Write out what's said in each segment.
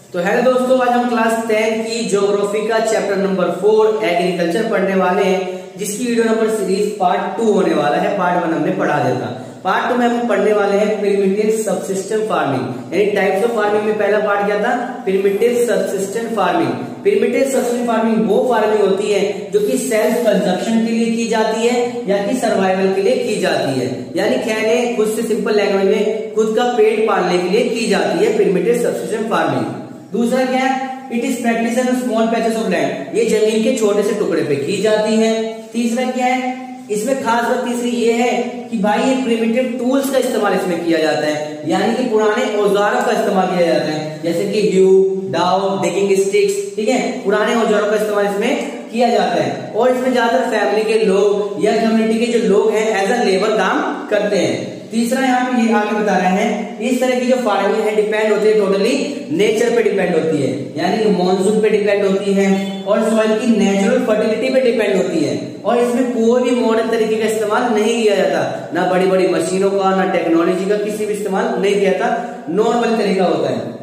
तो हेलो दोस्तों, आज हम क्लास 10 की ज्योग्राफी का चैप्टर नंबर 4 एग्रीकल्चर पढ़ने वाले हैं, जिसकी वीडियो नंबर सीरीज पार्ट 2 होने वाला है। पार्ट 1 हमने पढ़ा दिया था। पार्ट 2 में हम पढ़ने वाले हैं प्रिमिटिव सबसिस्टेंस फार्मिंग, यानी टाइप्स ऑफ फार्मिंग में पहला पार्ट क्या था? Primitive subsistence farming. Primitive subsistence farming वो फार्मिंग होती है जो कि सेल्फ कंजप्शन के लिए की जाती है या कि सर्वाइवल के लिए की जाती है, यानी कहने खुद से सिंपल लैंग्वेज में खुद का पेट पालने के लिए की जाती है प्रिमिटिव सबसिस्टेंस फार्मिंग। दूसरा क्या है? It is practice in small patches of land, ये जमीन के छोटे से टुकड़े पे की जाती है। तीसरा क्या है? इसमें खास बात तीसरी ये है कि भाई ये प्रिमिटिव टूल्स का इस्तेमाल इसमें किया जाता है, यानी कि पुराने औजारों का इस्तेमाल किया जाता है, जैसे कि ह्यू, डाउ, डिगिंग स्टिक्स, ठीक है, पुराने औजारों का इस्तेमाल इसमें किया जाता है। और इसमें ज्यादातर फैमिली के लोग या कम्युनिटी के जो लोग हैं एज अ लेबर काम करते हैं। तीसरा यहाँ पे ये आगे बता रहे हैं, इस तरह की जो फार्मिंग है डिपेंड होती है टोटली नेचर पे डिपेंड होती है, यानी कि मॉनसून पे डिपेंड होती है और सॉइल की नेचुरल फर्टिलिटी पे डिपेंड होती है। और इसमें कोई भी मॉडर्न तरीके का इस्तेमाल नहीं किया जाता, ना बड़ी बड़ी मशीनों का, ना टेक्नोलॉजी का किसी भी इस्तेमाल नहीं किया जाता, नॉर्मल तरीका होता है।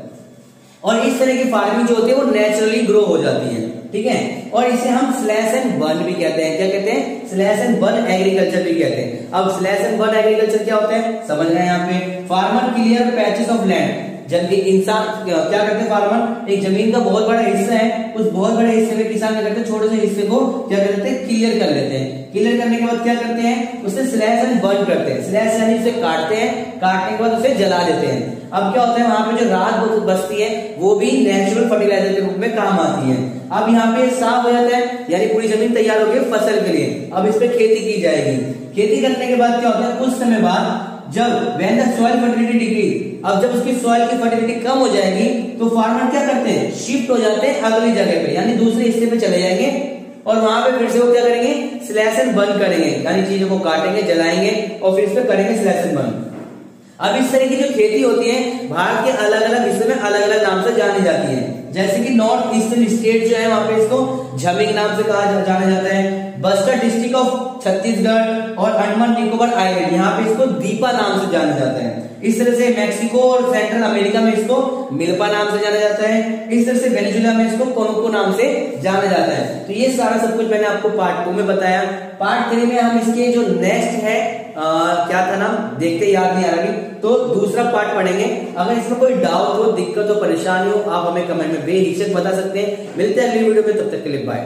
और इस तरह की फार्मिंग जो होती है वो नेचुरली ग्रो हो जाती है, ठीक है। और इसे हम स्लैश एंड बर्न भी कहते हैं। क्या कहते हैं? स्लैश एंड बर्न एग्रीकल्चर भी कहते हैं। अब स्लैश एंड बर्न एग्रीकल्चर क्या होता है समझ रहे हैं यहाँ पे? Farmer clear patches of land, जबकि इंसान क्या करते हैं? फार्मर एक जमीन का बहुत बड़ा हिस्सा है, उस बहुत बड़े हिस्से में किसान क्या करते हैं? छोटे से हिस्से को क्या करते हैं? क्लियर कर लेते हैं। क्लियर करने के बाद क्या करते हैं? उसे स्लैश एंड बर्न करते हैं। स्लैश यानी उसे काटते हैं, काटने के बाद उसे जला देते हैं। अब क्या होता है? वहां पे जो राख बचती है वो भी नेचुरल फर्टिलाइजर के रूप में काम आती है। अब यहाँ पे साफ हो जाता है, यानी पूरी जमीन तैयार हो गई फसल के लिए। अब इस पे खेती की जाएगी। खेती करने के बाद क्या होता है? कुछ समय बाद जब when the soil fertility decrease, अब जब उसकी सॉइल की फर्टिलिटी कम हो जाएगी तो फार्मर क्या करते हैं? शिफ्ट हो जाते हैं अगली जगह पे, यानी दूसरे हिस्से पे चले जाएंगे और वहां पे फिर से वो क्या करेंगे? स्लैश एंड बर्न करेंगे, यानी चीजों को काटेंगे, जलाएंगे और फिर इस पे करेंगे स्लैश एंड बर्न। अब इस तरह की जो खेती होती है भारत के अलग अलग हिस्सों में अलग अलग नाम से जानी जाती है। जैसे कि नॉर्थ ईस्टर्न स्टेट जो है वहां पे इसको झमिंग नाम से कहा जाना जाता है। बस्तर डिस्ट्रिक्ट ऑफ छत्तीसगढ़ और अंडमान निकोबार आइलैंड, यहाँ पे इसको दीपा नाम से जाना जाता है। इस तरह से मैक्सिको और सेंट्रल अमेरिका में इसको मिल्पा नाम से जाना जाता है। इस तरह से वेनेजुएला में इसको कोनोको नाम से जाना जाता है। तो ये सारा सब कुछ मैंने आपको पार्ट 2 में बताया। पार्ट 3 में हम इसके जो नेक्स्ट है क्या था नाम देखते, याद नहीं आ रहा अभी, तो दूसरा पार्ट पढ़ेंगे। अगर इसमें कोई डाउट हो, दिक्कत हो, परेशानी हो, आप हमें कमेंट में बेहिचक बता सकते हैं। मिलते हैं अगली वीडियो में, तब तक के लिए बाय।